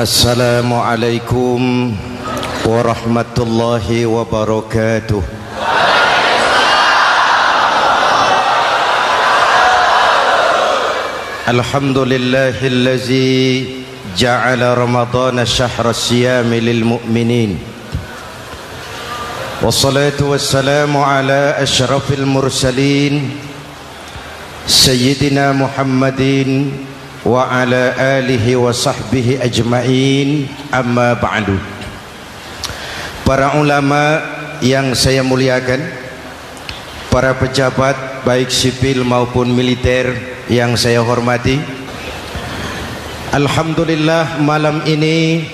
Assalamualaikum warahmatullahi wabarakatuh. Alhamdulillahillazi ja'ala ramadhana syahra siyami lil mu'minin. Wassalatu wassalamu ala asyrafil mursalin Sayyidina Muhammadin wa ala alihi wa sahbihi ajma'in, amma ba'du. Para ulama yang saya muliakan, para pejabat baik sipil maupun militer yang saya hormati, alhamdulillah malam ini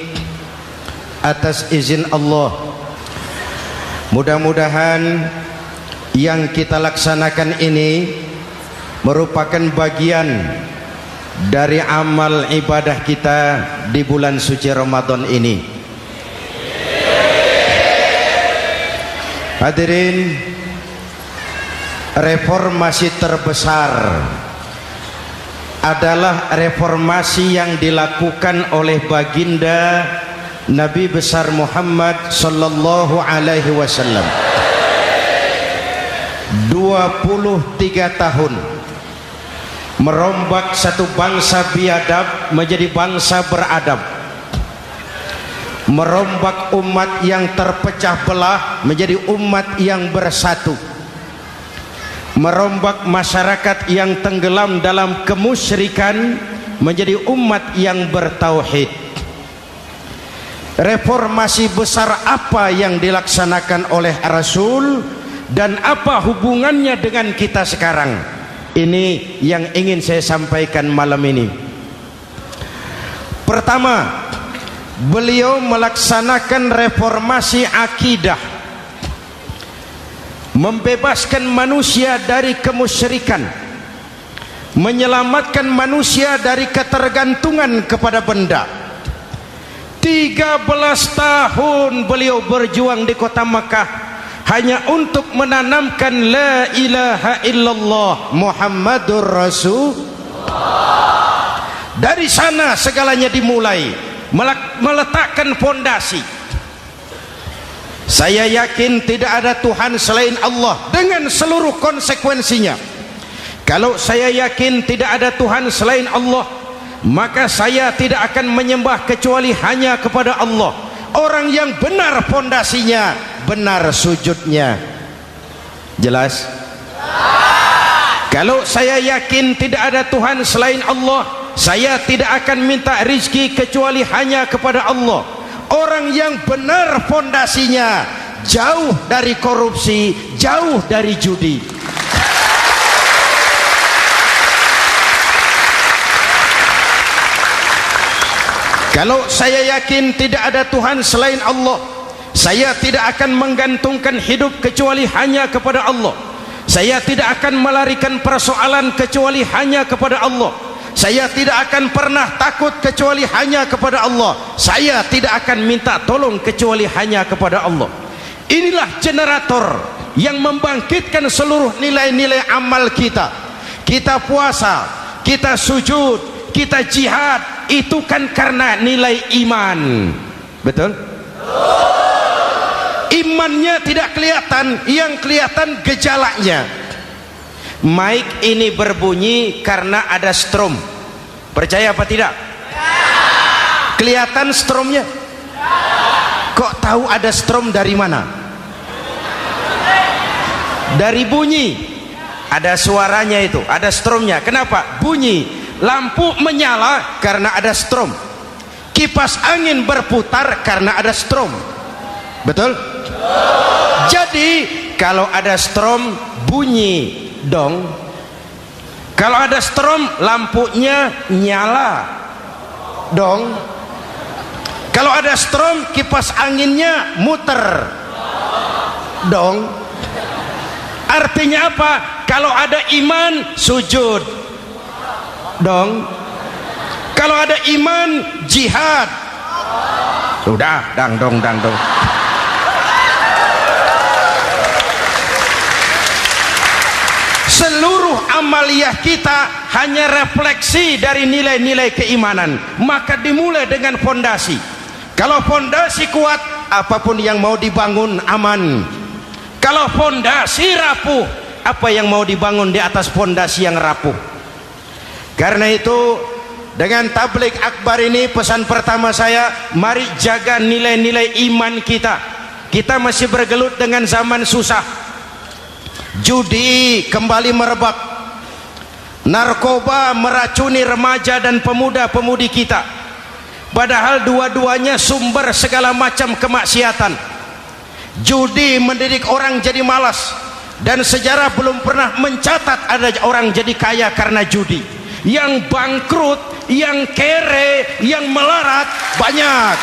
atas izin Allah, mudah-mudahan yang kita laksanakan ini merupakan bagian dari amal ibadah kita di bulan suci Ramadan ini. Hadirin, reformasi terbesar adalah reformasi yang dilakukan oleh baginda Nabi besar Muhammad sallallahu alaihi wasallam. 23 tahun merombak satu bangsa biadab menjadi bangsa beradab, merombak umat yang terpecah belah menjadi umat yang bersatu, merombak masyarakat yang tenggelam dalam kemusyrikan menjadi umat yang bertauhid. Reformasi besar apa yang dilaksanakan oleh Rasul dan apa hubungannya dengan kita sekarang? Ini yang ingin saya sampaikan malam ini. Pertama, beliau melaksanakan reformasi akidah, membebaskan manusia dari kemusyrikan, menyelamatkan manusia dari ketergantungan kepada benda. 13 tahun beliau berjuang di kota Makkah hanya untuk menanamkan la ilaha illallah Muhammadur Rasulullah. Dari sana segalanya dimulai, meletakkan fondasi. Saya yakin tidak ada Tuhan selain Allah dengan seluruh konsekuensinya. Kalau saya yakin tidak ada Tuhan selain Allah, maka saya tidak akan menyembah kecuali hanya kepada Allah. Orang yang benar fondasinya, benar sujudnya. Jelas? Kalau saya yakin tidak ada Tuhan selain Allah, saya tidak akan minta rizki kecuali hanya kepada Allah. Orang yang benar fondasinya, jauh dari korupsi, jauh dari judi. Kalau saya yakin tidak ada Tuhan selain Allah, saya tidak akan menggantungkan hidup kecuali hanya kepada Allah. Saya tidak akan melarikan persoalan kecuali hanya kepada Allah. Saya tidak akan pernah takut kecuali hanya kepada Allah. Saya tidak akan minta tolong kecuali hanya kepada Allah. Inilah generator yang membangkitkan seluruh nilai-nilai amal kita. Kita puasa, kita sujud, kita jihad, itu kan karena nilai iman. Betul? Imannya tidak kelihatan, yang kelihatan gejalanya. Mic ini berbunyi karena ada strom. Percaya apa tidak? Kelihatan stromnya? Kok tahu ada strom dari mana? Dari bunyi. Ada suaranya itu, ada stromnya. Kenapa? Bunyi. Lampu menyala karena ada strom. Kipas angin berputar karena ada strom. Betul? Jadi kalau ada strom bunyi dong. Kalau ada strom lampunya nyala dong. Kalau ada strom kipas anginnya muter dong. Artinya apa? Kalau ada iman sujud dong. Kalau ada iman jihad. Sudah dang dong. Seluruh amaliyah kita hanya refleksi dari nilai-nilai keimanan. Maka dimulai dengan fondasi. Kalau fondasi kuat, apapun yang mau dibangun aman. Kalau fondasi rapuh, apa yang mau dibangun di atas fondasi yang rapuh? Karena itu, dengan tabligh akbar ini, pesan pertama saya, mari jaga nilai-nilai iman kita. Kita masih bergelut dengan zaman susah. Judi kembali merebak, narkoba meracuni remaja dan pemuda-pemudi kita, padahal dua-duanya sumber segala macam kemaksiatan. Judi mendidik orang jadi malas, dan sejarah belum pernah mencatat ada orang jadi kaya karena judi. Yang bangkrut, yang kere, yang melarat banyak.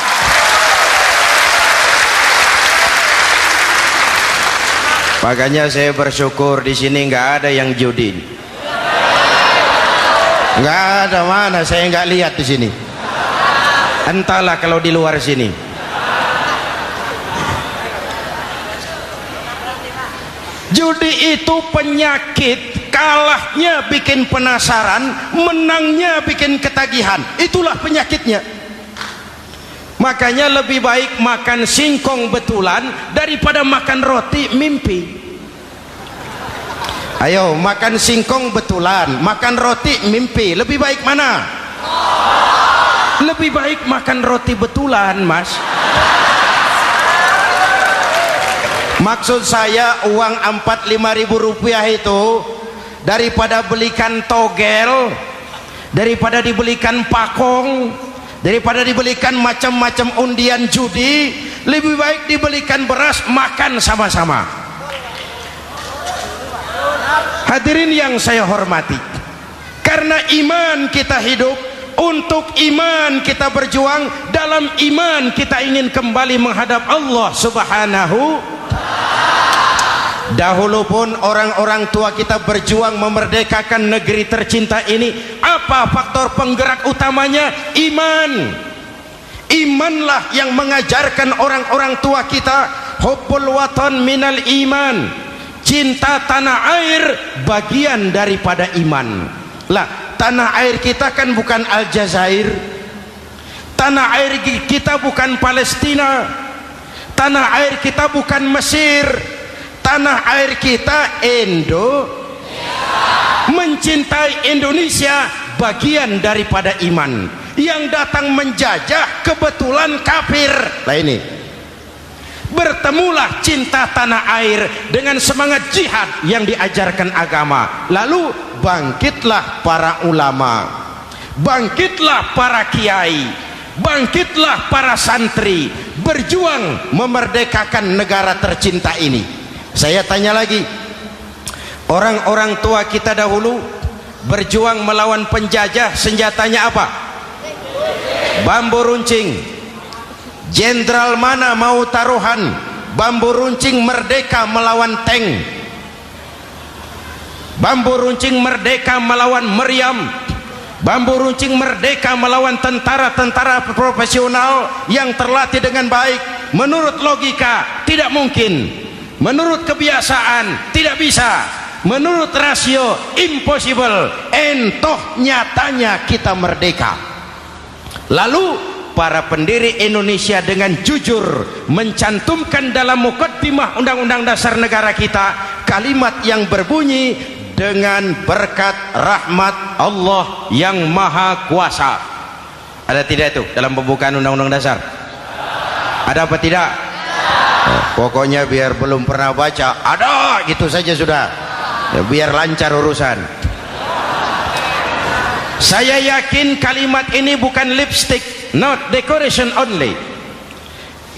Makanya saya bersyukur di sini nggak ada yang judi. Nggak ada, mana saya nggak lihat di sini. Entahlah kalau di luar sini. Judi itu penyakit, kalahnya bikin penasaran, menangnya bikin ketagihan. Itulah penyakitnya. Makanya lebih baik makan singkong betulan daripada makan roti mimpi. Ayo, makan singkong betulan, makan roti mimpi, lebih baik mana? Lebih baik makan roti betulan, Mas. Maksud saya, uang 4-5 ribu rupiah itu daripada belikan togel, daripada dibelikan pakong, daripada dibelikan macam-macam undian judi, lebih baik dibelikan beras, makan sama-sama. Hadirin yang saya hormati, karena iman kita hidup, untuk iman kita berjuang, dalam iman kita ingin kembali menghadap Allah Subhanahu. Dahulu pun orang-orang tua kita berjuang memerdekakan negeri tercinta ini. Apa faktor penggerak utamanya? Iman. Imanlah yang mengajarkan orang-orang tua kita, hubbul watan minal iman. Cinta tanah air bagian daripada iman. Lah, tanah air kita kan bukan Aljazair. Tanah air kita bukan Palestina. Tanah air kita bukan Mesir. Tanah air kita mencintai Indonesia bagian daripada iman. Yang datang menjajah kebetulan kafir. Nah ini, bertemulah cinta tanah air dengan semangat jihad yang diajarkan agama. Lalu bangkitlah para ulama, bangkitlah para kiai, bangkitlah para santri, berjuang memerdekakan negara tercinta ini. Saya tanya lagi, orang-orang tua kita dahulu berjuang melawan penjajah, senjatanya apa? Bambu runcing. Jenderal mana mau taruhan bambu runcing merdeka melawan tank? Bambu runcing merdeka melawan meriam. Bambu runcing merdeka melawan tentara-tentara profesional yang terlatih dengan baik. Menurut logika tidak mungkin. Menurut kebiasaan tidak bisa. Menurut rasio impossible. Entoh nyatanya kita merdeka. Lalu para pendiri Indonesia dengan jujur mencantumkan dalam mukaddimah Undang-Undang Dasar Negara kita kalimat yang berbunyi, dengan berkat rahmat Allah yang Maha Kuasa. Ada tidak itu dalam pembukaan Undang-Undang Dasar? Ada apa tidak? Pokoknya biar belum pernah baca, ada gitu saja sudah ya, biar lancar urusan. Saya yakin kalimat ini bukan lipstick, not decoration only.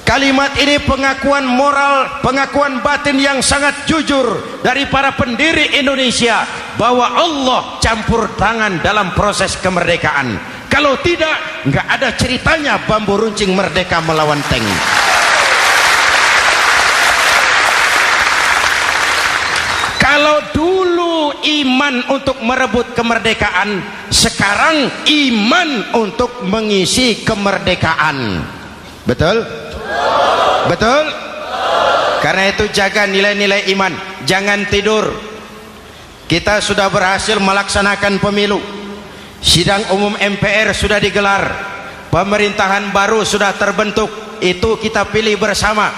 Kalimat ini pengakuan moral, pengakuan batin yang sangat jujur dari para pendiri Indonesia bahwa Allah campur tangan dalam proses kemerdekaan. Kalau tidak, nggak ada ceritanya bambu runcing merdeka melawan tank. Kalau dulu iman untuk merebut kemerdekaan, sekarang iman untuk mengisi kemerdekaan. Betul? Betul? Karena itu jaga nilai-nilai iman, jangan tidur. kita sudah berhasil melaksanakan pemilu, sidang umum MPR sudah digelar, pemerintahan baru sudah terbentuk. Itu kita pilih bersama,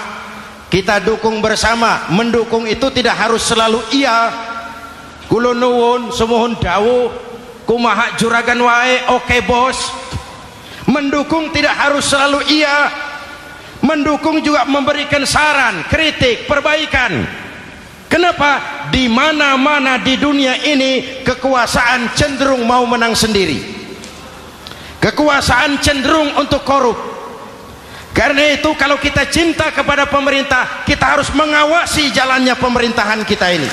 kita dukung bersama. Mendukung itu tidak harus selalu iya, kula nuwun semohon dawuh kumaha juragan wae oke bos. Mendukung tidak harus selalu iya, mendukung juga memberikan saran, kritik, perbaikan. Kenapa? Di mana-mana di dunia ini kekuasaan cenderung mau menang sendiri, kekuasaan cenderung untuk korup. Karena itu kalau kita cinta kepada pemerintah, kita harus mengawasi jalannya pemerintahan kita ini.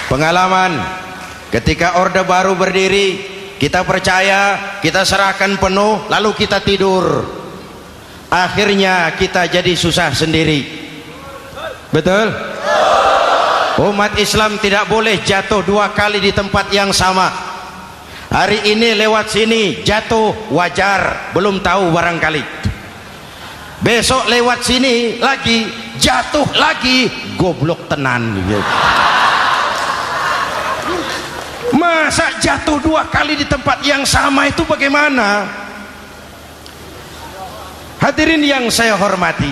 Pengalaman ketika Orde Baru berdiri, kita percaya, kita serahkan penuh, lalu kita tidur. Akhirnya kita jadi susah sendiri. Betul? Umat Islam tidak boleh jatuh dua kali di tempat yang sama. Hari ini lewat sini jatuh wajar, belum tahu barangkali. Besok lewat sini lagi jatuh lagi, goblok tenan. Masa jatuh dua kali di tempat yang sama itu bagaimana? Hadirin yang saya hormati,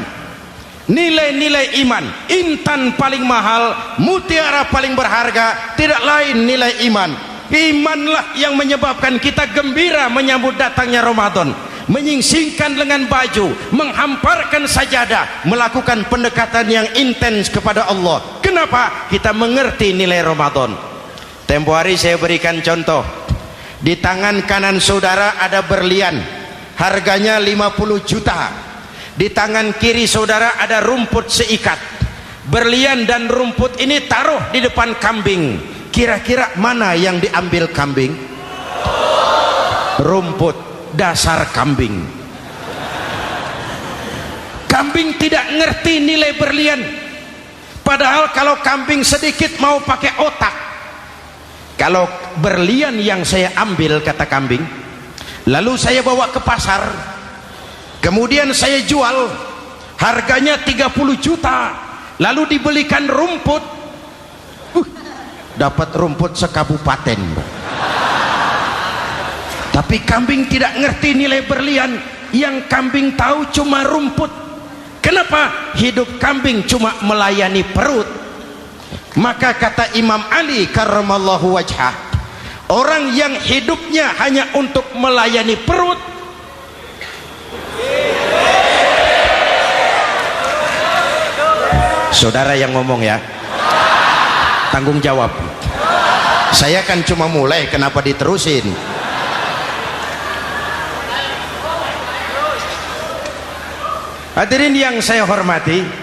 nilai-nilai iman, intan paling mahal, mutiara paling berharga, tidak lain nilai iman. Imanlah yang menyebabkan kita gembira menyambut datangnya Ramadan, menyingsingkan lengan baju, menghamparkan sajadah, melakukan pendekatan yang intens kepada Allah. Kenapa? Kita mengerti nilai Ramadan. Tempo hari saya berikan contoh. Di tangan kanan saudara ada berlian, harganya 50 juta. Di tangan kiri saudara ada rumput seikat. Berlian dan rumput ini taruh di depan kambing. Kira-kira mana yang diambil kambing? Rumput, dasar kambing. Kambing tidak ngerti nilai berlian. Padahal kalau kambing sedikit mau pakai otak. Kalau berlian yang saya ambil, kata kambing, lalu saya bawa ke pasar, kemudian saya jual, harganya 30 juta, lalu dibelikan rumput, dapat rumput sekabupaten. Tapi kambing tidak ngerti nilai berlian. Yang kambing tahu cuma rumput. Kenapa? Hidup kambing cuma melayani perut. Maka kata Imam Ali karramallahu wajhah, orang yang hidupnya hanya untuk melayani perut, saudara yang ngomong ya, tanggung jawab. Saya kan cuma mulai, kenapa diterusin? Hadirin yang saya hormati,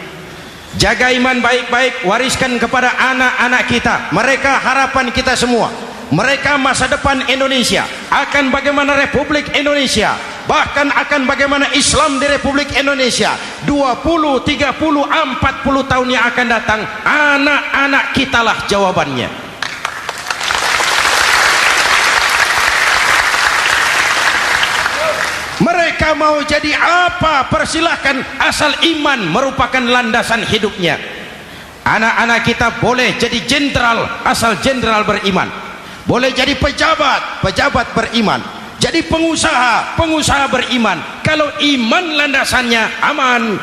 jaga iman baik-baik, wariskan kepada anak-anak kita. Mereka harapan kita semua, mereka masa depan Indonesia. Akan bagaimana Republik Indonesia, bahkan akan bagaimana Islam di Republik Indonesia 20, 30, 40 tahun yang akan datang, anak-anak kitalah jawabannya. Mereka mau jadi apa, persilahkan, asal iman merupakan landasan hidupnya. Anak-anak kita boleh jadi jenderal asal jenderal beriman, boleh jadi pejabat, pejabat beriman, jadi pengusaha, pengusaha beriman. Kalau iman landasannya aman,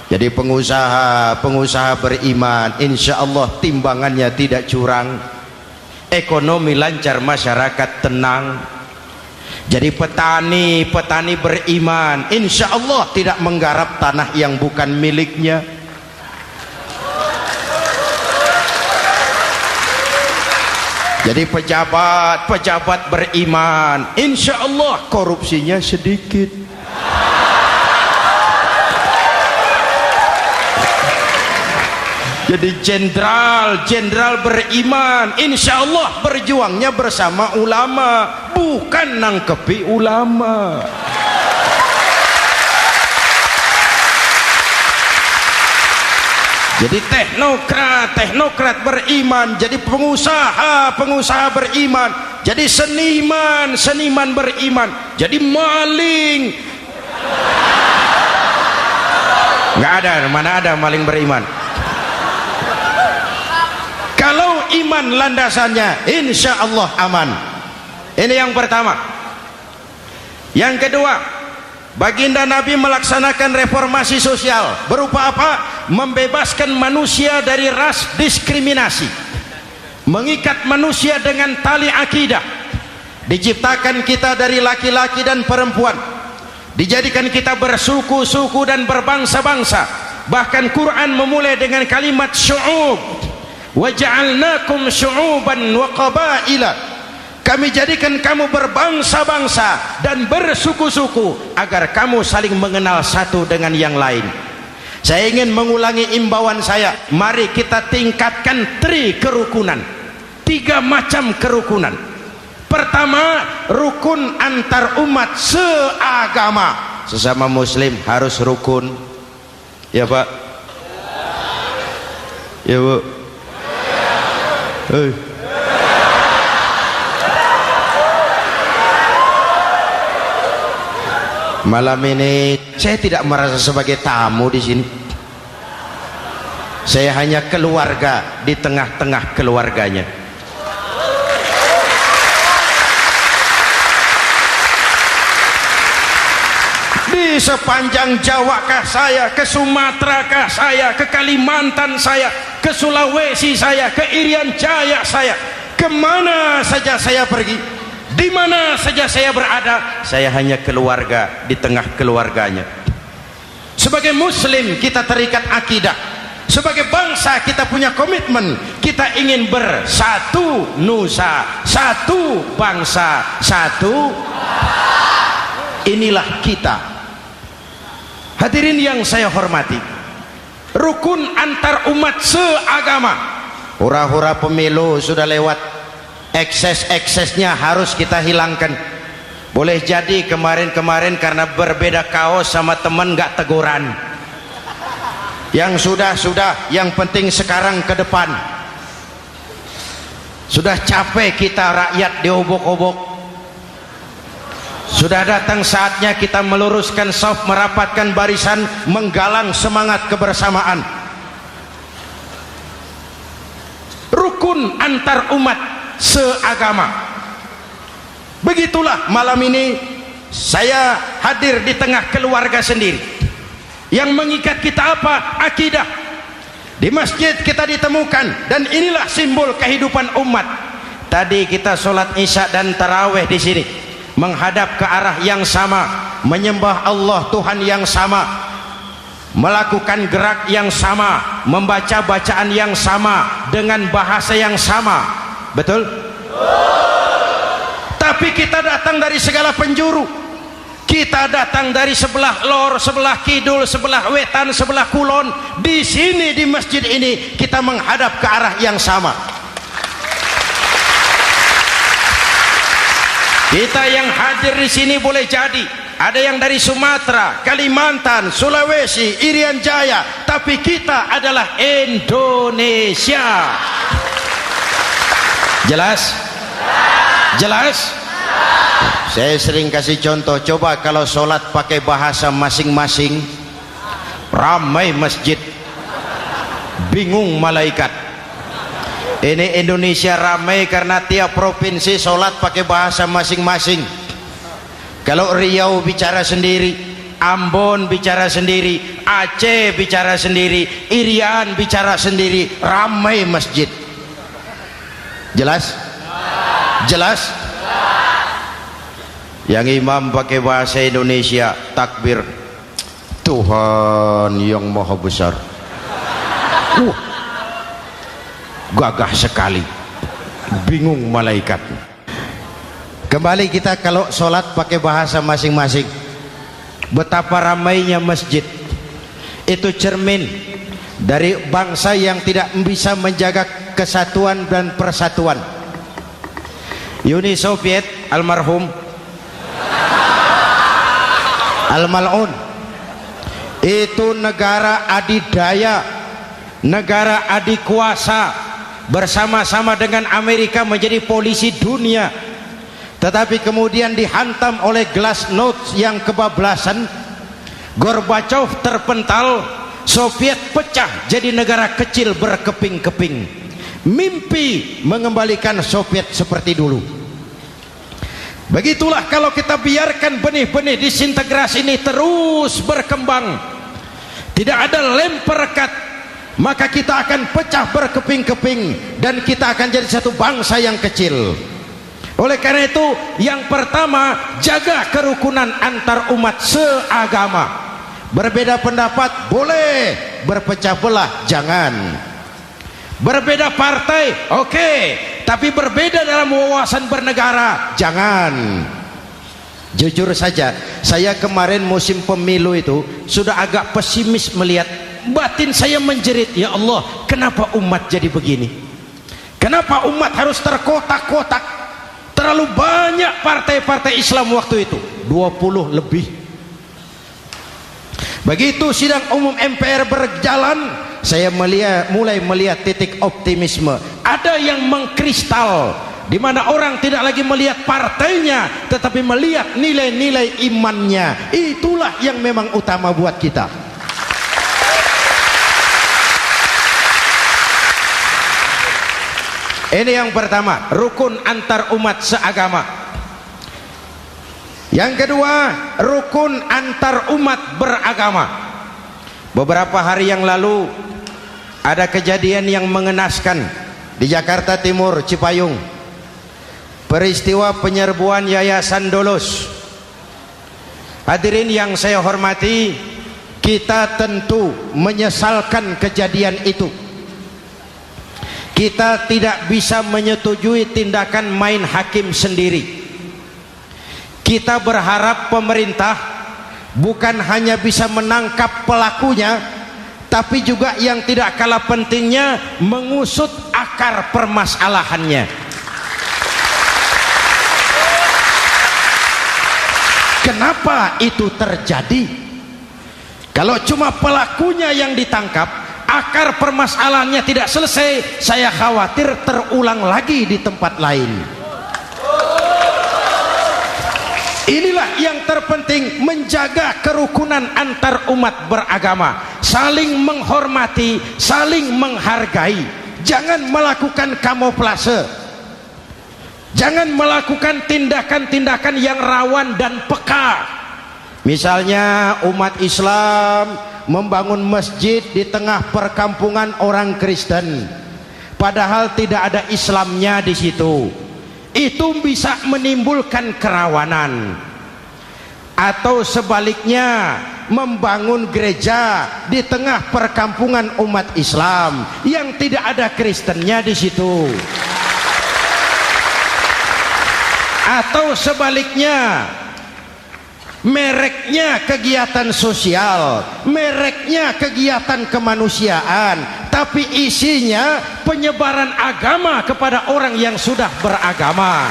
jadi pengusaha, pengusaha beriman, insya Allah timbangannya tidak curang, ekonomi lancar, masyarakat tenang. Jadi petani, petani beriman, insya Allah tidak menggarap tanah yang bukan miliknya. Jadi pejabat, pejabat beriman, insya Allah korupsinya sedikit. Jadi jenderal, jenderal beriman, insya Allah berjuangnya bersama ulama, bukan nangkepi ulama. Jadi teknokrat, teknokrat beriman, jadi pengusaha, pengusaha beriman, jadi seniman, seniman beriman, jadi maling. Nggak ada, mana ada maling beriman. iman landasannya, insya Allah aman. Ini yang pertama. Yang kedua, baginda Nabi melaksanakan reformasi sosial. Berupa apa? Membebaskan manusia dari ras diskriminasi, mengikat manusia dengan tali akidah. Diciptakan kita dari laki-laki dan perempuan, dijadikan kita bersuku-suku dan berbangsa-bangsa. Bahkan Quran memulai dengan kalimat syu'ub, wa ja'alnakum syu'uban wa qabaila. Kami jadikan kamu berbangsa-bangsa dan bersuku-suku agar kamu saling mengenal satu dengan yang lain. Saya ingin mengulangi imbauan saya, mari kita tingkatkan kerukunan, 3 macam kerukunan. Pertama, rukun antar umat seagama. Sesama muslim harus rukun. Ya Pak? Ya Bu? Malam ini saya tidak merasa sebagai tamu di sini. Saya hanya keluarga di tengah-tengah keluarganya. Di sepanjang Jawa kah saya, ke Sumatera kah saya, ke Kalimantan saya, ke Sulawesi saya, ke Irian Jaya saya, kemana saja saya pergi, di mana saja saya berada, saya hanya keluarga di tengah keluarganya. Sebagai muslim kita terikat akidah, sebagai bangsa kita punya komitmen, kita ingin bersatu nusa, satu bangsa, satu. Inilah kita. Hadirin yang saya hormati, rukun antar umat seagama. Hura-hura pemilu sudah lewat, ekses-eksesnya harus kita hilangkan. Boleh jadi kemarin-kemarin karena berbeda kaos sama teman gak teguran. Yang sudah-sudah, yang penting sekarang ke depan. Sudah capek kita rakyat diobok-obok. Sudah datang saatnya kita meluruskan saf, merapatkan barisan, menggalang semangat kebersamaan. Rukun antar umat seagama. Begitulah malam ini saya hadir di tengah keluarga sendiri. Yang mengikat kita apa? Akidah. Di masjid kita ditemukan, dan inilah simbol kehidupan umat. Tadi kita sholat isya dan tarawih di sini, menghadap ke arah yang sama, menyembah Allah Tuhan yang sama, melakukan gerak yang sama, membaca bacaan yang sama, dengan bahasa yang sama. Betul? Tapi kita datang dari segala penjuru. Kita datang dari sebelah lor, sebelah kidul, sebelah wetan, sebelah kulon. Di sini di masjid ini kita menghadap ke arah yang sama. Kita yang hadir di sini boleh jadi ada yang dari Sumatera, Kalimantan, Sulawesi, Irian Jaya, tapi kita adalah Indonesia. Jelas? Jelas? Saya sering kasih contoh, coba kalau sholat pakai bahasa masing-masing, ramai masjid, bingung malaikat. Ini Indonesia ramai karena tiap provinsi sholat pakai bahasa masing-masing. Kalau Riau bicara sendiri, Ambon bicara sendiri, Aceh bicara sendiri, Irian bicara sendiri, ramai masjid. Jelas? Jelas? Yang imam pakai bahasa Indonesia, takbir, Tuhan yang maha besar. Gagah sekali, bingung malaikat. Kembali kita kalau sholat pakai bahasa masing-masing. Betapa ramainya masjid. Itu cermin dari bangsa yang tidak bisa menjaga kesatuan dan persatuan. Uni Soviet almarhum, al-mal'un, itu negara adidaya, negara adikuasa, bersama-sama dengan Amerika menjadi polisi dunia. Tetapi kemudian dihantam oleh glasnost yang kebablasan, Gorbachev terpental, Soviet pecah jadi negara kecil berkeping-keping. mimpi mengembalikan Soviet seperti dulu. Begitulah kalau kita biarkan benih-benih disintegrasi ini terus berkembang, tidak ada lem perekat, maka kita akan pecah berkeping-keping dan kita akan jadi satu bangsa yang kecil. Oleh karena itu, yang pertama, jaga kerukunan antar umat seagama. Berbeda pendapat boleh, berpecah belah jangan. Berbeda partai oke, tapi berbeda dalam wawasan bernegara jangan. Jujur saja, saya kemarin musim pemilu itu sudah agak pesimis melihat, batin saya menjerit, ya Allah, kenapa umat jadi begini? Kenapa umat harus terkotak-kotak? Terlalu banyak partai-partai Islam waktu itu, 20 lebih. Begitu sidang umum MPR berjalan, saya mulai melihat titik optimisme. Ada yang mengkristal, di mana orang tidak lagi melihat partainya, tetapi melihat nilai-nilai imannya. Itulah yang memang utama buat kita. Ini yang pertama, rukun antar umat seagama. Yang kedua, rukun antar umat beragama. Beberapa hari yang lalu ada kejadian yang mengenaskan di Jakarta Timur, Cipayung. Peristiwa penyerbuan Yayasan Dolos. Hadirin yang saya hormati, kita tentu menyesalkan kejadian itu. Kita tidak bisa menyetujui tindakan main hakim sendiri. Kita berharap pemerintah bukan hanya bisa menangkap pelakunya, tapi juga yang tidak kalah pentingnya mengusut akar permasalahannya. Kenapa itu terjadi? Kalau cuma pelakunya yang ditangkap, akar permasalahannya tidak selesai, saya khawatir terulang lagi di tempat lain. Inilah yang terpenting, menjaga kerukunan antar umat beragama, saling menghormati, saling menghargai. Jangan melakukan kamuflase, jangan melakukan tindakan-tindakan yang rawan dan peka. Misalnya umat Islam membangun masjid di tengah perkampungan orang Kristen, padahal tidak ada Islamnya di situ. Itu bisa menimbulkan kerawanan. Atau sebaliknya, membangun gereja di tengah perkampungan umat Islam yang tidak ada Kristennya di situ. Atau sebaliknya, mereknya kegiatan sosial, mereknya kegiatan kemanusiaan, tapi isinya penyebaran agama kepada orang yang sudah beragama.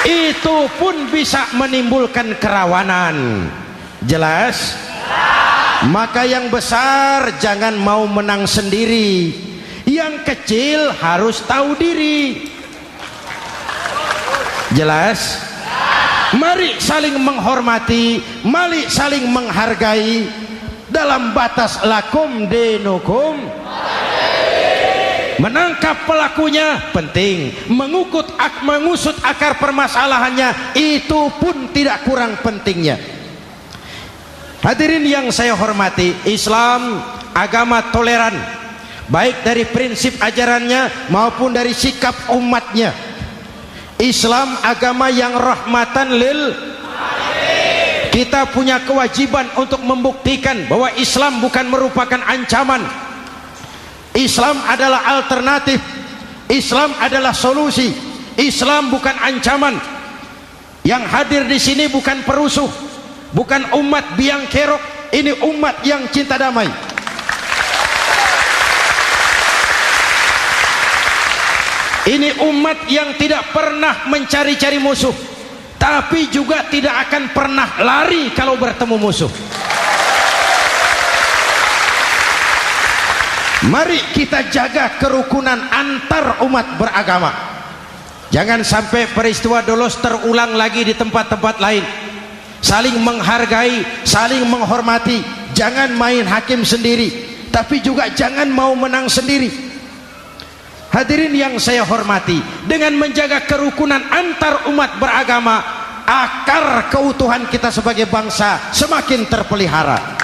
Itu pun bisa menimbulkan kerawanan. Jelas? Maka yang besar jangan mau menang sendiri, yang kecil harus tahu diri. Jelas? Mari saling menghormati, mari saling menghargai dalam batas lakum dinukum. Menangkap pelakunya penting, mengusut akar permasalahannya itu pun tidak kurang pentingnya. Hadirin yang saya hormati, Islam agama toleran, baik dari prinsip ajarannya maupun dari sikap umatnya. Islam agama yang rahmatan lil alamin. Kita punya kewajiban untuk membuktikan bahwa Islam bukan merupakan ancaman. Islam adalah alternatif. Islam adalah solusi. Islam bukan ancaman. Yang hadir di sini bukan perusuh, bukan umat biang kerok. Ini umat yang cinta damai. Ini umat yang tidak pernah mencari-cari musuh, tapi juga tidak akan pernah lari kalau bertemu musuh. Mari kita jaga kerukunan antar umat beragama. Jangan sampai peristiwa Dolos terulang lagi di tempat-tempat lain. Saling menghargai, saling menghormati. Jangan main hakim sendiri. tapi juga jangan mau menang sendiri. Hadirin yang saya hormati, dengan menjaga kerukunan antar umat beragama, akar keutuhan kita sebagai bangsa semakin terpelihara.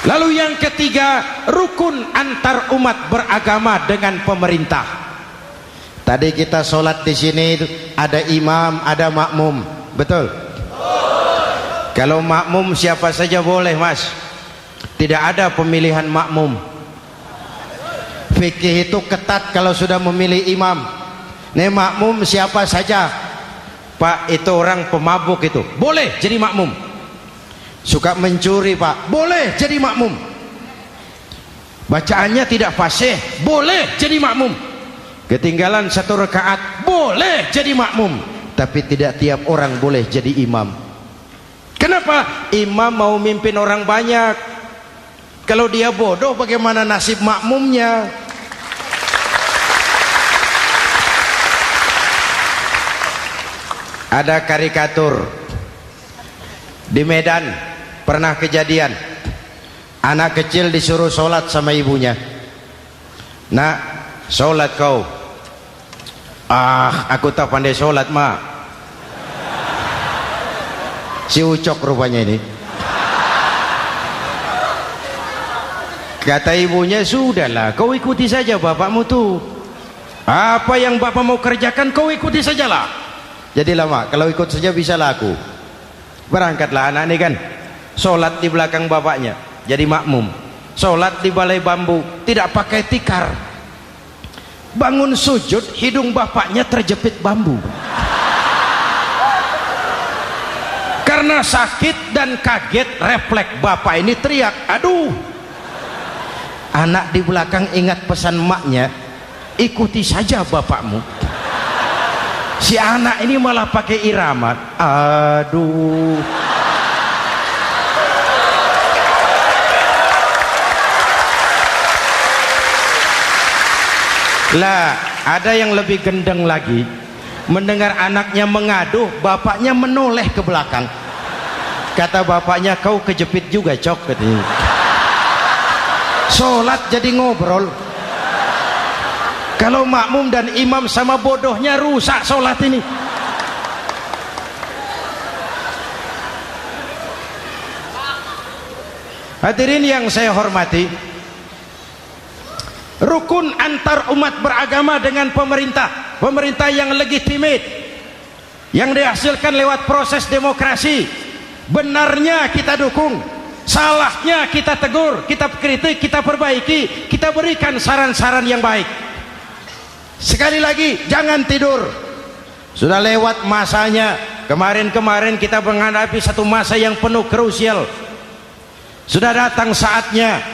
Lalu yang ketiga, rukun antar umat beragama dengan pemerintah. Tadi kita sholat di sini ada imam, ada makmum, betul? Kalau makmum siapa saja boleh, Mas. Tidak ada pemilihan makmum. Fikih itu ketat kalau sudah memilih imam. Nih makmum siapa saja. Pak, itu orang pemabuk itu, boleh jadi makmum. Suka mencuri, Pak, boleh jadi makmum. Bacaannya tidak fasih, boleh jadi makmum. Ketinggalan 1 rakaat, boleh jadi makmum. Tapi tidak tiap orang boleh jadi imam. Kenapa? Imam mau mimpin orang banyak. Kalau dia bodoh, bagaimana nasib makmumnya? Ada karikatur di Medan, pernah kejadian anak kecil disuruh sholat sama ibunya. Nak, sholat kau. Ah, aku tak pandai sholat, mak. Si Ucok rupanya ini. Kata ibunya, sudahlah, kau ikuti saja bapakmu tuh. Apa yang bapak mau kerjakan, kau ikuti sajalah. Jadi lama, kalau ikut saja bisa laku. Berangkatlah anak ini kan, sholat di belakang bapaknya, jadi makmum. Sholat di balai bambu, tidak pakai tikar. Bangun sujud, hidung bapaknya terjepit bambu. Karena sakit dan kaget, refleks bapak ini teriak, aduh. Anak di belakang ingat pesan maknya, ikuti saja bapakmu. Si anak ini malah pakai irama, aduh. Lah, ada yang lebih gendeng lagi. Mendengar anaknya mengaduh, bapaknya menoleh ke belakang. Kata bapaknya, kau kejepit juga, Cok, katanya. Sholat jadi ngobrol. Kalau makmum dan imam sama bodohnya, rusak sholat ini. Hadirin yang saya hormati, rukun antar umat beragama dengan pemerintah, pemerintah yang legitimate, yang dihasilkan lewat proses demokrasi. Benarnya kita dukung, salahnya kita tegur, kita kritik, kita perbaiki, kita berikan saran-saran yang baik. Sekali lagi, jangan tidur. Sudah lewat masanya. Kemarin-kemarin kita menghadapi satu masa yang penuh krusial. Sudah datang saatnya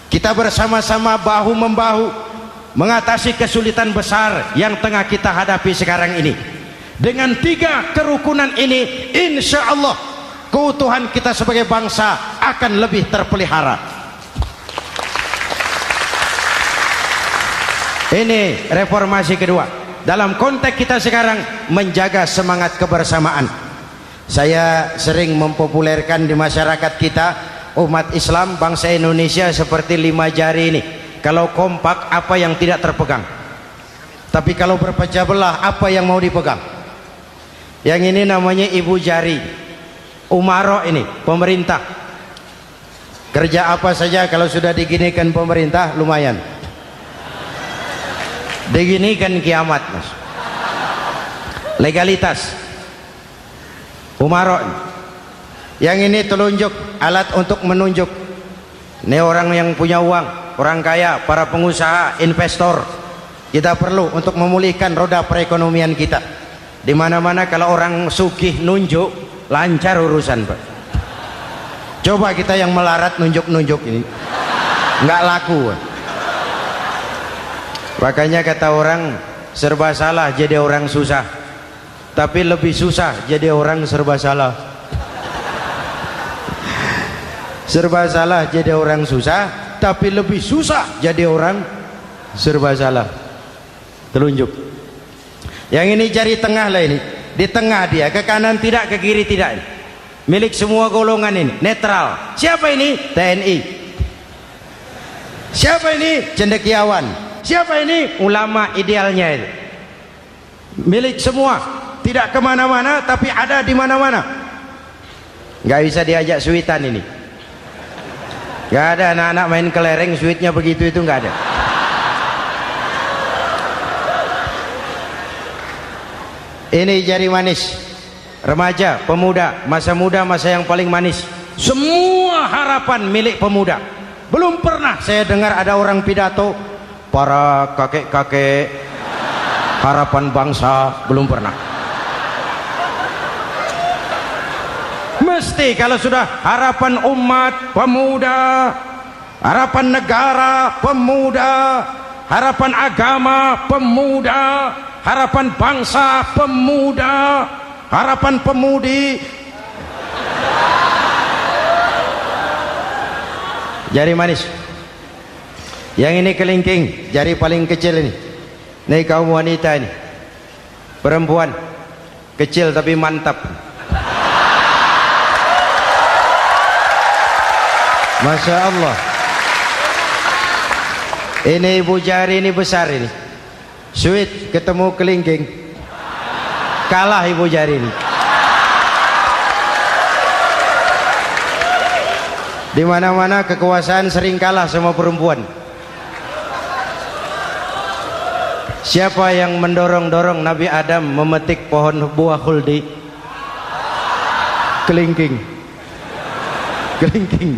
kita bersama-sama bahu membahu mengatasi kesulitan besar yang tengah kita hadapi sekarang ini. Dengan 3 kerukunan ini, insya Allah keutuhan kita sebagai bangsa akan lebih terpelihara. Ini reformasi kedua. Dalam konteks kita sekarang, menjaga semangat kebersamaan. Saya sering mempopulerkan di masyarakat kita, umat Islam bangsa Indonesia seperti 5 jari ini. Kalau kompak, apa yang tidak terpegang? Tapi kalau berpecah belah, apa yang mau dipegang? Yang ini namanya ibu jari. Umaro ini, pemerintah. Kerja apa saja kalau sudah diginikan pemerintah, lumayan. Diginikan kiamat, Mas. Legalitas. Umaro. Yang ini telunjuk, alat untuk menunjuk. Ini orang yang punya uang, orang kaya, para pengusaha, investor. Kita perlu untuk memulihkan roda perekonomian kita. Di mana-mana kalau orang sugih nunjuk, lancar urusan, Pak. Coba kita yang melarat nunjuk-nunjuk ini, nggak laku. Makanya kata orang, serba salah jadi orang susah, tapi lebih susah jadi orang serba salah. Serba salah jadi orang susah, tapi lebih susah jadi orang serba salah. Telunjuk. Yang ini jari tengah lah ini, di tengah dia, ke kanan tidak, ke kiri tidak. milik semua golongan ini, netral. Siapa ini? TNI. Siapa ini? Cendekiawan. Siapa ini? Ulama idealnya itu. Milik semua, tidak kemana-mana tapi ada di mana-mana. Nggak bisa diajak suitan ini. Nggak ada anak-anak main kelereng suitnya begitu, itu nggak ada. Ini jari manis remaja, pemuda, masa muda, masa yang paling manis. Semua harapan milik pemuda. Belum pernah saya dengar ada orang pidato para kakek-kakek harapan bangsa, belum pernah. Mesti kalau sudah harapan umat, pemuda, harapan negara, pemuda, harapan agama, pemuda, harapan bangsa, pemuda, harapan pemudi. Jari manis. Yang ini kelingking, jari paling kecil ini. Ini kaum wanita ini. Perempuan kecil tapi mantap. Masya Allah. Ini ibu jari ini besar ini. Sweet ketemu kelingking, kalah ibu jari ini. Di mana-mana kekuasaan sering kalah sama perempuan. Siapa yang mendorong-dorong Nabi Adam memetik pohon buah khuldi? Kelingking. Kelingking.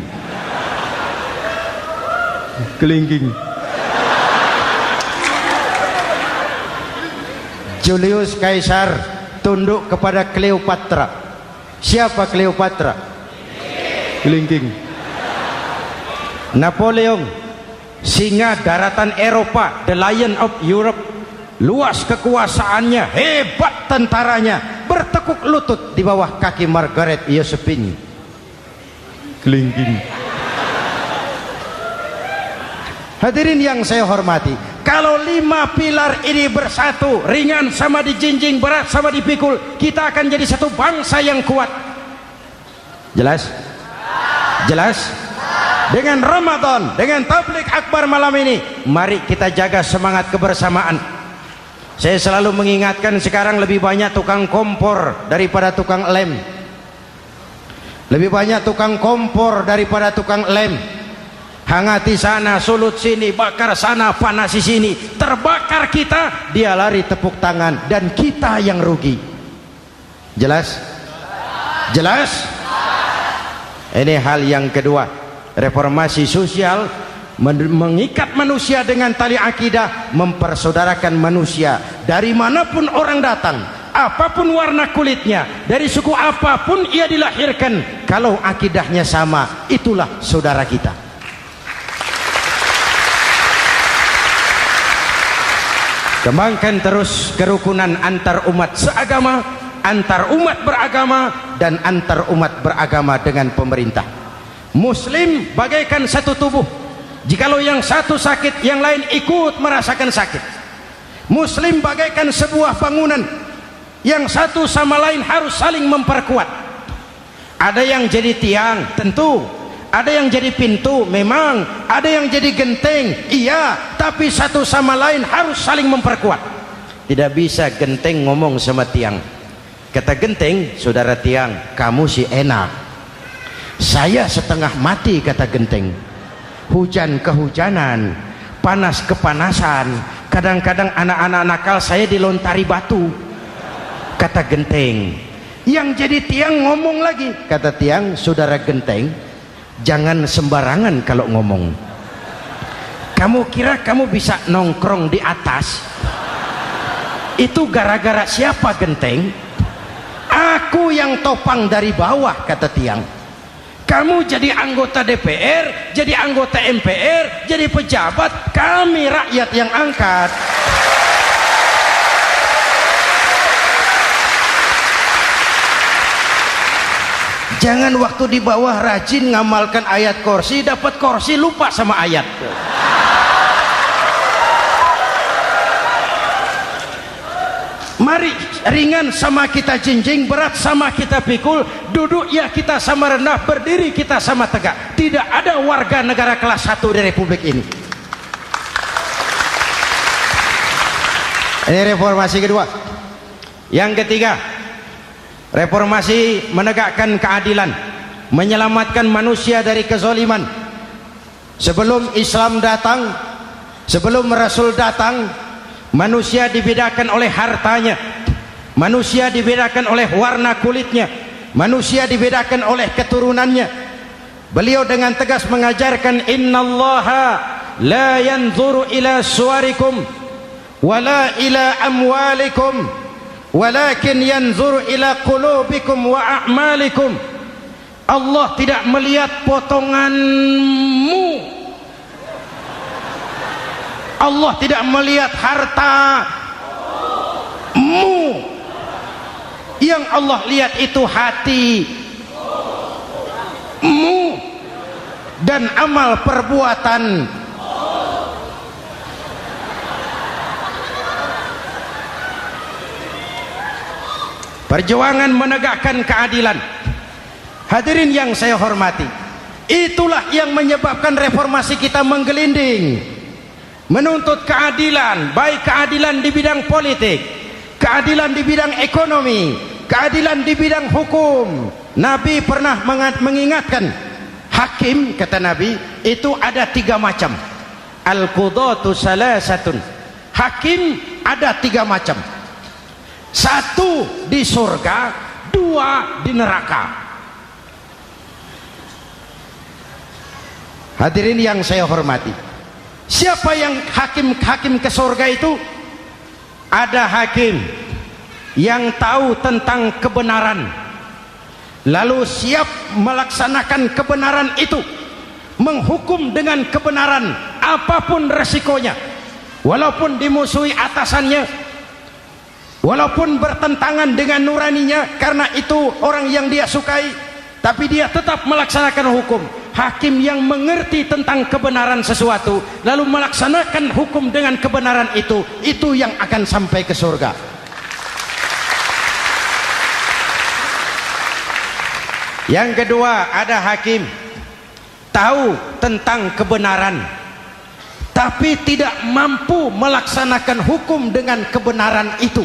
Kelingking. Julius Kaisar tunduk kepada Cleopatra. Siapa Cleopatra? Kelingking. Napoleon, singa daratan Eropa, the lion of Europe, luas kekuasaannya, hebat tentaranya, bertekuk lutut di bawah kaki Margaret Josephine. Kelingking. Hadirin yang saya hormati, kalau 5 pilar ini bersatu, ringan sama dijinjing, berat sama dipikul, kita akan jadi satu bangsa yang kuat. Jelas? Jelas? Dengan Ramadan, dengan tabligh akbar malam ini, mari kita jaga semangat kebersamaan. Saya selalu mengingatkan, sekarang lebih banyak tukang kompor daripada tukang lem. Lebih banyak tukang kompor daripada tukang lem. Hangati sana, sulut sini, bakar sana, panasi sini, terbakar kita, dia lari tepuk tangan, dan kita yang rugi. Jelas? Jelas? Ini hal yang kedua. Reformasi sosial mengikat manusia dengan tali akidah, mempersaudarakan manusia dari manapun orang datang, apapun warna kulitnya, dari suku apapun ia dilahirkan, kalau akidahnya sama, itulah saudara kita. Kembangkan terus kerukunan antar umat seagama, antar umat beragama, dan antar umat beragama dengan pemerintah. Muslim bagaikan satu tubuh. Jikalau yang satu sakit, yang lain ikut merasakan sakit. Muslim bagaikan sebuah bangunan, yang satu sama lain harus saling memperkuat. Ada yang jadi tiang, tentu. Ada yang jadi pintu, memang. Ada yang jadi genteng, iya. Tapi satu sama lain harus saling memperkuat. Tidak bisa genteng ngomong sama tiang. Kata genteng, saudara tiang, kamu sih enak, saya setengah mati. Kata genteng, hujan kehujanan, panas kepanasan, kadang-kadang anak-anak nakal saya dilontari batu. Kata genteng. Yang jadi tiang ngomong lagi. Kata tiang, saudara genteng, jangan sembarangan kalau ngomong. Kamu kira kamu bisa nongkrong di atas? Itu gara-gara siapa genteng? Aku yang topang dari bawah. Kata tiang. Kamu jadi anggota DPR, jadi anggota MPR, jadi pejabat, kami rakyat yang angkat. Jangan waktu di bawah rajin ngamalkan ayat kursi, dapat kursi lupa sama ayat. Mari ringan sama kita jinjing, berat sama kita pikul, duduk ya kita sama rendah, berdiri kita sama tegak. Tidak ada warga negara kelas 1 di Republik ini. Ini reformasi kedua. Yang ketiga, reformasi menegakkan keadilan, menyelamatkan manusia dari kezaliman. Sebelum Islam datang, sebelum Rasul datang, manusia dibedakan oleh hartanya, manusia dibedakan oleh warna kulitnya, manusia dibedakan oleh keturunannya. Beliau dengan tegas mengajarkan, innallaha la yanzuru ila suwarikum wala ila amwalikum walakin yanzuru ila qulubikum wa a'malikum. Allah tidak melihat potonganmu, Allah tidak melihat hartamu. Yang Allah lihat itu hatimu dan amal perbuatan. Perjuangan menegakkan keadilan. Hadirin yang saya hormati, itulah yang menyebabkan reformasi kita menggelinding, menuntut keadilan, baik keadilan di bidang politik, keadilan di bidang ekonomi, keadilan di bidang hukum. Nabi pernah mengingatkan, hakim, kata Nabi, itu ada 3 macam. Al-qudatu salasatun. Hakim ada 3 macam. 1 di surga, 2 di neraka. Hadirin yang saya hormati, siapa yang hakim ke surga itu? Ada hakim yang tahu tentang kebenaran, lalu siap melaksanakan kebenaran itu, menghukum dengan kebenaran apapun resikonya, walaupun dimusuhi atasannya, walaupun bertentangan dengan nuraninya, karena itu orang yang dia sukai, tapi dia tetap melaksanakan hukum. Hakim yang mengerti tentang kebenaran sesuatu lalu melaksanakan hukum dengan kebenaran itu yang akan sampai ke surga. Yang kedua, ada hakim tahu tentang kebenaran tapi tidak mampu melaksanakan hukum dengan kebenaran itu.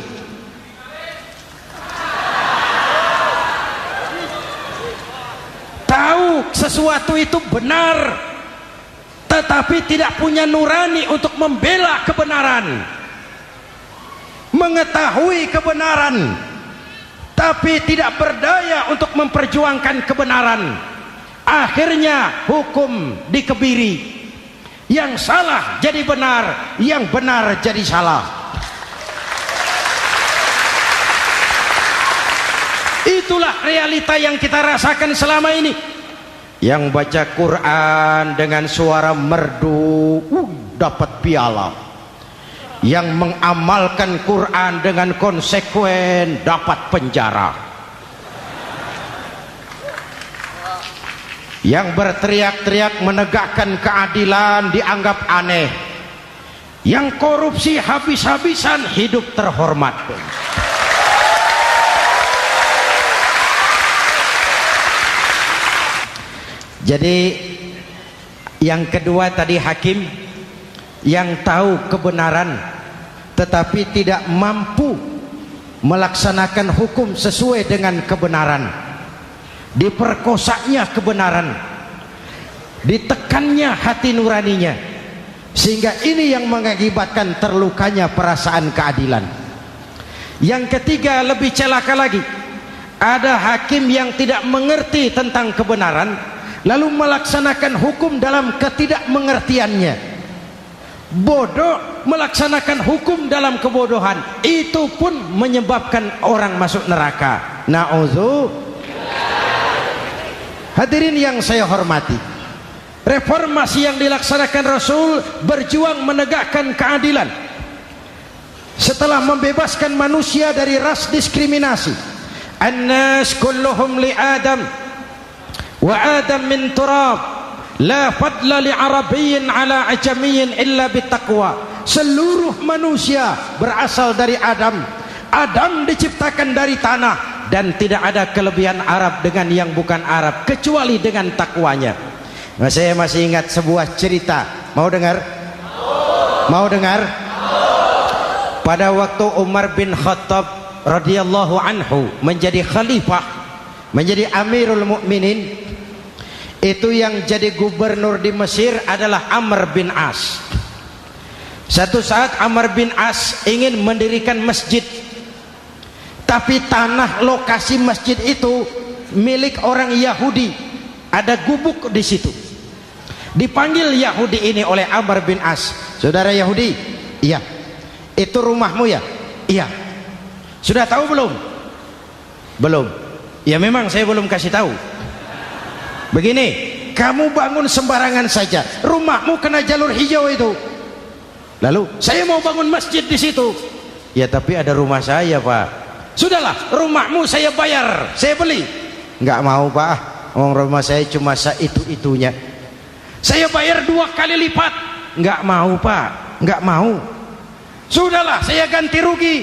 Tahu sesuatu itu benar tetapi tidak punya nurani untuk membela kebenaran, mengetahui kebenaran tapi tidak berdaya untuk memperjuangkan kebenaran. Akhirnya hukum dikebiri, yang salah jadi benar, yang benar jadi salah. Itulah realita yang kita rasakan selama ini. Yang baca Quran dengan suara merdu dapat piala, yang mengamalkan Quran dengan konsekuen dapat penjara, yang berteriak-teriak menegakkan keadilan dianggap aneh, yang korupsi habis-habisan hidup terhormat. Jadi yang kedua tadi hakim yang tahu kebenaran tetapi tidak mampu melaksanakan hukum sesuai dengan kebenaran, diperkosanya kebenaran, ditekannya hati nuraninya, sehingga ini yang mengakibatkan terlukanya perasaan keadilan. Yang ketiga lebih celaka lagi, ada hakim yang tidak mengerti tentang kebenaran lalu melaksanakan hukum dalam ketidakmengertiannya, bodoh melaksanakan hukum dalam kebodohan, itu pun menyebabkan orang masuk neraka. Na'udzubillah. Hadirin yang saya hormati, reformasi yang dilaksanakan Rasul berjuang menegakkan keadilan setelah membebaskan manusia dari ras diskriminasi. An-nas kulluhum li Adam wa Adam min turab, la fadla li arabiyyin ala ajamiyyin illa bittaqwa. Seluruh manusia berasal dari Adam, Adam diciptakan dari tanah, dan tidak ada kelebihan Arab dengan yang bukan Arab kecuali dengan takwanya. Nah, saya masih ingat sebuah cerita. Mau dengar? Mau dengar? Pada waktu Umar bin Khattab radhiyallahu anhu menjadi khalifah, menjadi Amirul Mukminin, itu yang jadi gubernur di Mesir adalah Amr bin As. Satu saat Amr bin As ingin mendirikan masjid, tapi tanah lokasi masjid itu milik orang Yahudi, ada gubuk di situ. Dipanggil Yahudi ini oleh Amr bin As. Saudara Yahudi, iya. Itu rumahmu ya? Iya. Sudah tahu belum? Belum. Ya memang saya belum kasih tahu. Begini, kamu bangun sembarangan saja, rumahmu kena jalur hijau itu. Lalu saya mau bangun masjid di situ. Ya tapi ada rumah saya, Pak. Sudahlah, rumahmu saya bayar, saya beli. Enggak mau, Pak. Rumah saya cuma itu-itunya. Saya bayar 2 kali lipat. Enggak mau, Pak. Enggak mau. Sudahlah, saya ganti rugi.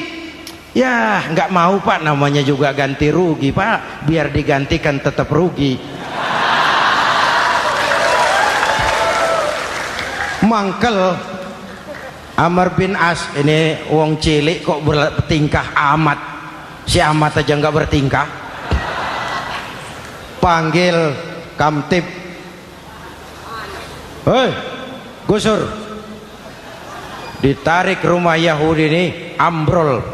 Ya, enggak mau, Pak. Namanya juga ganti rugi, Pak. Biar digantikan tetap rugi. Mangkel Amr bin As ini wong cilik kok bertingkah amat. Si amat aja enggak bertingkah. Panggil kamtib. Hei, gusur. Ditarik rumah Yahudi ini, ambrol.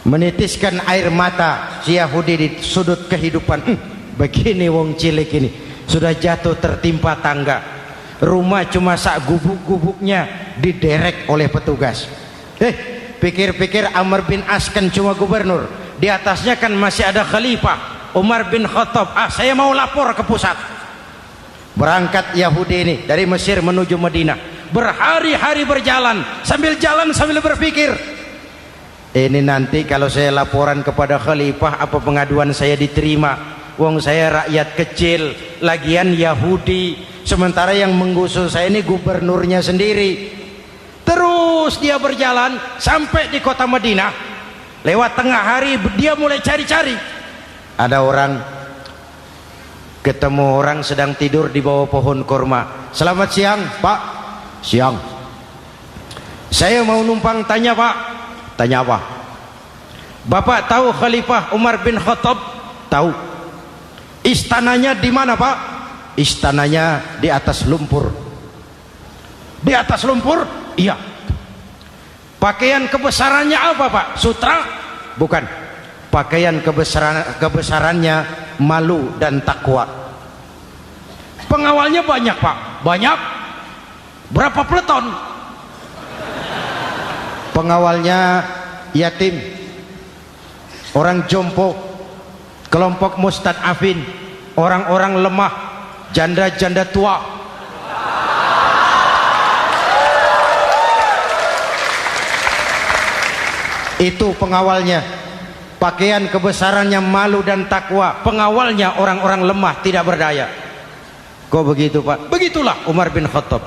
Menitiskan air mata si Yahudi di sudut kehidupan. Begini wong cilik ini sudah jatuh tertimpa tangga. Rumah cuma sak gubuk-gubuknya diderek oleh petugas. Pikir-pikir Amr bin As kan cuma gubernur, di atasnya kan masih ada khalifah Umar bin Khattab. Saya mau lapor ke pusat. Berangkat Yahudi ini dari Mesir menuju Madinah, berhari-hari berjalan, sambil berpikir, ini nanti kalau saya laporan kepada khalifah, apa pengaduan saya diterima? Wong saya rakyat kecil, lagian Yahudi, sementara yang menggusur saya ini gubernurnya sendiri. Terus dia berjalan sampai di kota Madinah. Lewat tengah hari dia mulai cari-cari. Ada orang, ketemu orang sedang tidur di bawah pohon kurma. Selamat siang, Pak. Siang. Saya mau numpang tanya, Pak. Tanya apa? Bapak tahu Khalifah Umar bin Khattab? Tahu. Istananya di mana, Pak? Istananya di atas lumpur. Di atas lumpur? Iya. Pakaian kebesarannya apa, Pak? Sutra? Bukan. Pakaian kebesarannya malu dan takwa. Pengawalnya banyak, Pak. Banyak. Berapa peleton? Pengawalnya yatim, orang jompo, kelompok mustadafin, orang-orang lemah, janda-janda tua. Itu pengawalnya. Pakaian kebesarannya malu dan takwa. Pengawalnya orang-orang lemah, tidak berdaya. Kok begitu, Pak? Begitulah Umar bin Khattab.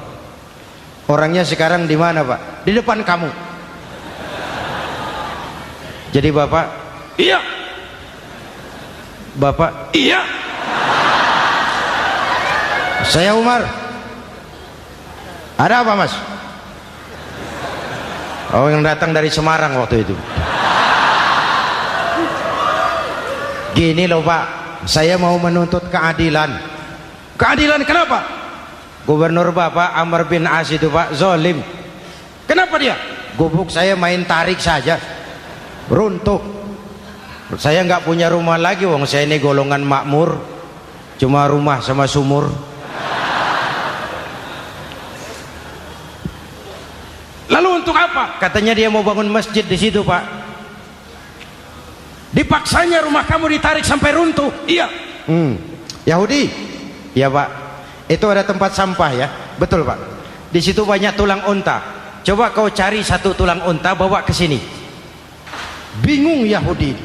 Orangnya sekarang di mana, Pak? Di depan kamu. Jadi Bapak, iya. Bapak, iya. Saya Umar. Ada apa, Mas? Oh, yang datang dari Semarang waktu itu. Gini loh, Pak, saya mau menuntut keadilan. Keadilan kenapa? Gubernur Bapak Amr bin As itu, Pak, zolim. Kenapa dia? Gubuk saya main tarik saja, runtuh. Saya nggak punya rumah lagi, wong saya ini golongan makmur, cuma rumah sama sumur. Lalu untuk apa? Katanya dia mau bangun masjid di situ, Pak. Dipaksanya rumah kamu ditarik sampai runtuh. Iya. Yahudi? Ya, Pak. Itu ada tempat sampah ya. Betul, Pak. Di situ banyak tulang unta. Coba kau cari satu tulang unta bawa ke sini. Bingung Yahudi.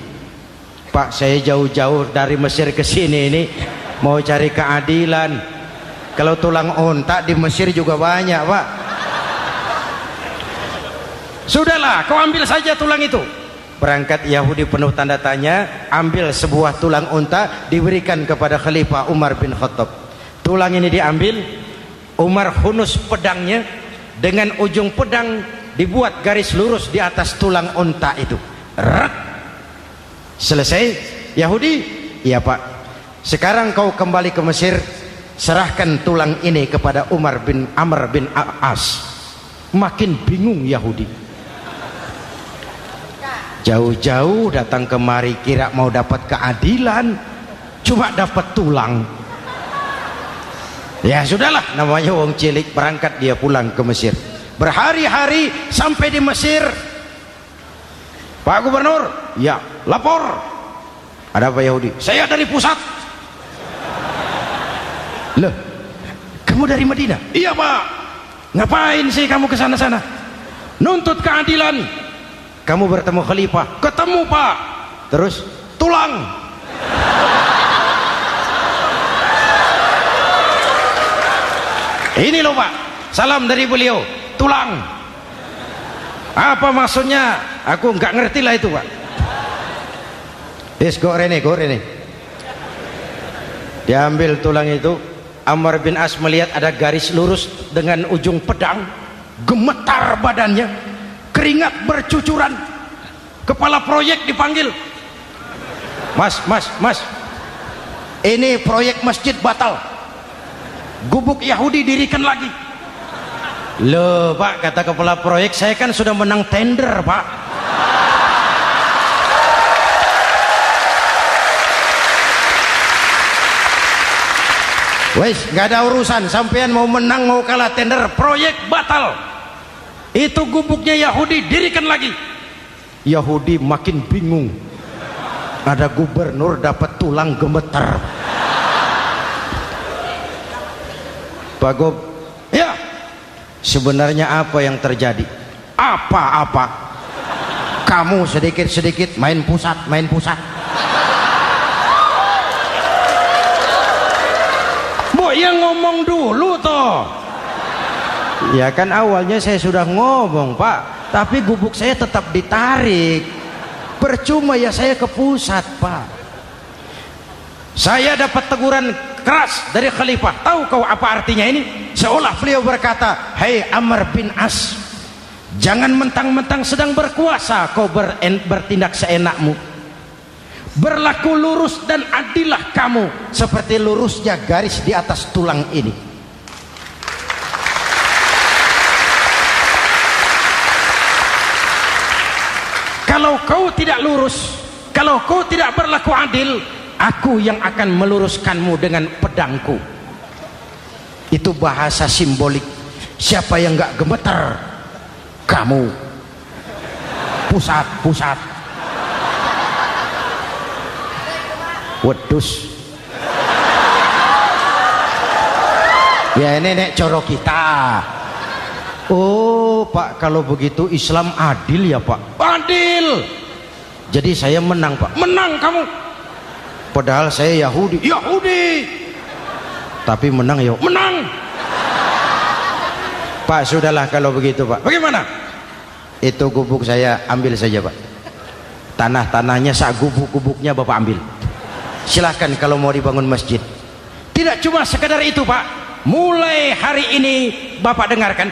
Pak, saya jauh-jauh dari Mesir ke sini ini mau cari keadilan. Kalau tulang unta di Mesir juga banyak, Pak. Sudahlah, kau ambil saja tulang itu. Berangkat Yahudi penuh tanda tanya, ambil sebuah tulang unta, diberikan kepada Khalifah Umar bin Khattab. Tulang ini diambil, Umar hunus pedangnya, dengan ujung pedang dibuat garis lurus di atas tulang unta itu. Rat. Selesai. Yahudi, iya Pak, sekarang kau kembali ke Mesir, serahkan tulang ini kepada Umar bin Amr bin As. Makin bingung Yahudi, jauh-jauh datang kemari kira mau dapat keadilan, cuma dapat tulang. Ya sudahlah, namanya wong cilik, berangkat dia pulang ke Mesir. Berhari-hari sampai di Mesir. Pak Gubernur, ya lapor. Ada apa Yahudi? Saya dari pusat. Loh, kamu dari Madinah? Iya Pak. Ngapain sih kamu ke sana-sana? Nuntut keadilan. Kamu bertemu Khalifah? Ketemu Pak. Terus tulang. Ini loh Pak, salam dari beliau, tulang. Apa maksudnya? Aku nggak ngerti lah itu Pak. Yes, go rene. Diambil tulang itu. Amr bin As melihat ada garis lurus dengan ujung pedang, gemetar badannya, keringat bercucuran. Kepala proyek dipanggil. Mas, ini proyek masjid batal, gubuk Yahudi dirikan lagi. Loh Pak, kata kepala proyek, saya kan sudah menang tender Pak. Wes, gak ada urusan, sampean mau menang mau kalah tender, proyek batal. Itu gubuknya Yahudi dirikan lagi. Yahudi makin bingung, ada gubernur dapat tulang gemeter. Pak Gob, ya sebenarnya apa yang terjadi? Apa-apa, kamu sedikit-sedikit main pusat. Bu, yang ngomong dulu toh. Ya kan awalnya saya sudah ngomong Pak, tapi gubuk saya tetap ditarik. Percuma ya saya ke pusat Pak. Saya dapat teguran keras dari Khalifah. Tahu kau apa artinya ini? Seolah beliau berkata, "Hei Amr bin As, jangan mentang-mentang sedang berkuasa kau bertindak seenakmu. Berlaku lurus dan adillah kamu seperti lurusnya garis di atas tulang ini." Kalau kau tidak lurus, kalau kau tidak berlaku adil, aku yang akan meluruskanmu dengan pedangku. Itu bahasa simbolik. Siapa yang gak gemeter? Kamu. Pusat. Wedus. Ya ini nek coro kita. Oh Pak, kalau begitu Islam adil ya Pak? Adil. Jadi saya menang Pak? Menang kamu. Padahal saya Yahudi. Tapi menang ya? Menang. Pak sudahlah kalau begitu Pak. Bagaimana? Itu gubuk saya ambil saja Pak. Tanah-tanahnya sak gubuk-gubuknya Bapak ambil. Silahkan kalau mau dibangun masjid. Tidak cuma sekedar itu Pak. Mulai hari ini Bapak dengarkan,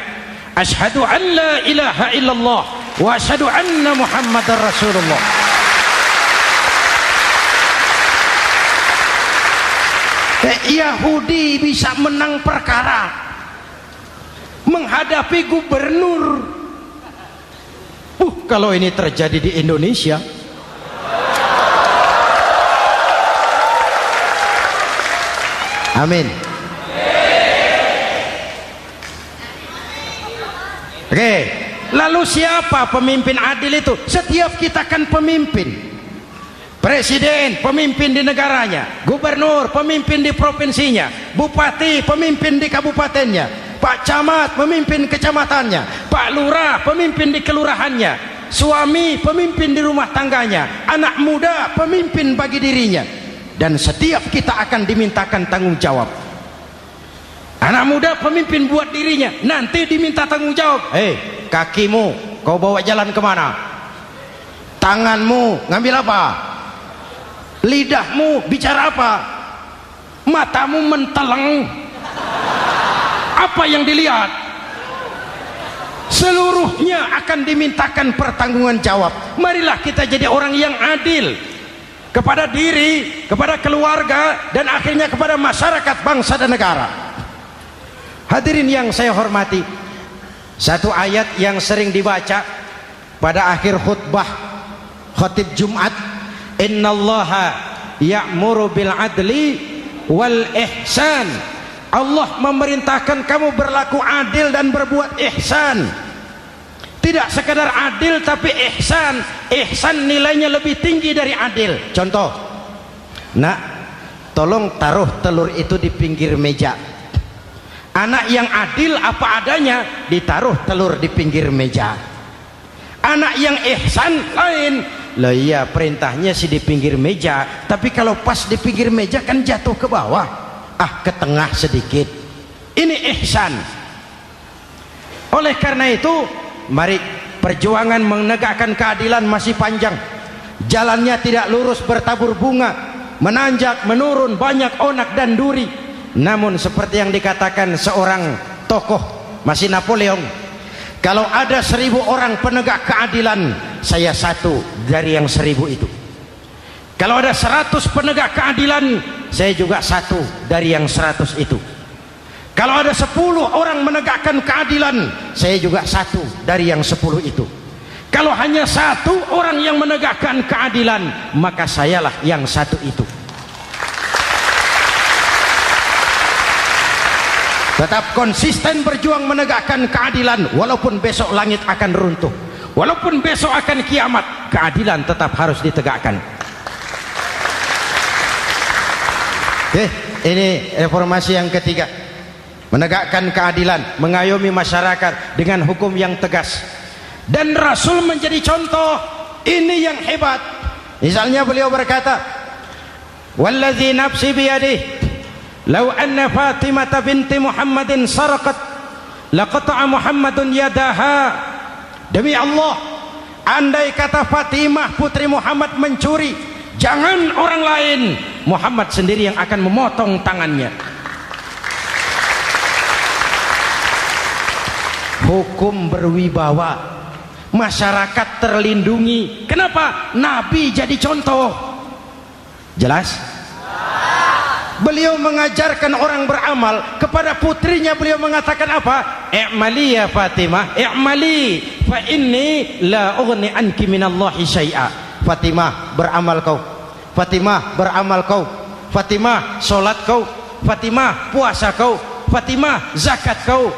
asyhadu an la ilaha illallah wa asyhadu anna muhammadar rasulullah. Yahudi bisa menang perkara menghadapi gubernur. Kalau ini terjadi di Indonesia, amin. Oke, lalu siapa pemimpin adil itu? Setiap kita kan pemimpin. Presiden pemimpin di negaranya, gubernur pemimpin di provinsinya, bupati pemimpin di kabupatennya, Pak Camat pemimpin kecamatannya, Pak Lurah pemimpin di kelurahannya, suami pemimpin di rumah tangganya, anak muda pemimpin bagi dirinya. Dan setiap kita akan dimintakan tanggung jawab. Anak muda pemimpin buat dirinya, nanti diminta tanggung jawab. Hei, kakimu kau bawa jalan kemana? Tanganmu ngambil apa? Lidahmu bicara apa? Matamu menteleng. Apa yang dilihat? Seluruhnya akan dimintakan pertanggungan jawab. Marilah kita jadi orang yang adil kepada diri, kepada keluarga, dan akhirnya kepada masyarakat, bangsa dan negara. Hadirin yang saya hormati, satu ayat yang sering dibaca pada akhir khutbah khatib Jumat, innallaha ya'muru bil adli wal ihsan. Allah memerintahkan kamu berlaku adil dan berbuat ihsan. Tidak sekadar adil tapi ihsan. Ihsan nilainya lebih tinggi dari adil. Contoh, nak, tolong taruh telur itu di pinggir meja. Anak yang adil apa adanya, ditaruh telur di pinggir meja. Anak yang ihsan lain. Lah iya, perintahnya sih di pinggir meja, tapi kalau pas di pinggir meja kan jatuh ke bawah, ke tengah sedikit. Ini ihsan. Oleh karena itu, mari, perjuangan menegakkan keadilan masih panjang. Jalannya tidak lurus, bertabur bunga, menanjak, menurun, banyak onak dan duri. Namun seperti yang dikatakan seorang tokoh, masih Napoleon, kalau ada 1000 orang penegak keadilan, saya satu dari yang 1000 itu. Kalau ada 100 penegak keadilan, saya juga satu dari yang 100 itu. Kalau ada 10 orang menegakkan keadilan, saya juga satu dari yang 10 itu. Kalau hanya 1 orang yang menegakkan keadilan, maka sayalah yang 1 itu. Tetap konsisten berjuang menegakkan keadilan, walaupun besok langit akan runtuh, walaupun besok akan kiamat, keadilan tetap harus ditegakkan. Oke, ini reformasi yang ketiga, menegakkan keadilan, mengayomi masyarakat dengan hukum yang tegas. Dan Rasul menjadi contoh. Ini yang hebat. Misalnya beliau berkata, wallazi nafsi biyadihi lau anna Fatimah binti Muhammadin saraqat laqata'a Muhammadun yadaha. Demi Allah, andai kata Fatimah putri Muhammad mencuri, jangan orang lain, Muhammad sendiri yang akan memotong tangannya. Hukum berwibawa, masyarakat terlindungi. Kenapa? Nabi jadi contoh. Jelas? Beliau mengajarkan orang beramal. Kepada putrinya beliau mengatakan apa? I'mali ya Fatimah, i'mali fa inni la ughni anki minallahi syai'a. Fatimah, beramal kau. Fatimah, beramal kau. Fatimah, solat kau. Fatimah, puasa kau. Fatimah, zakat kau.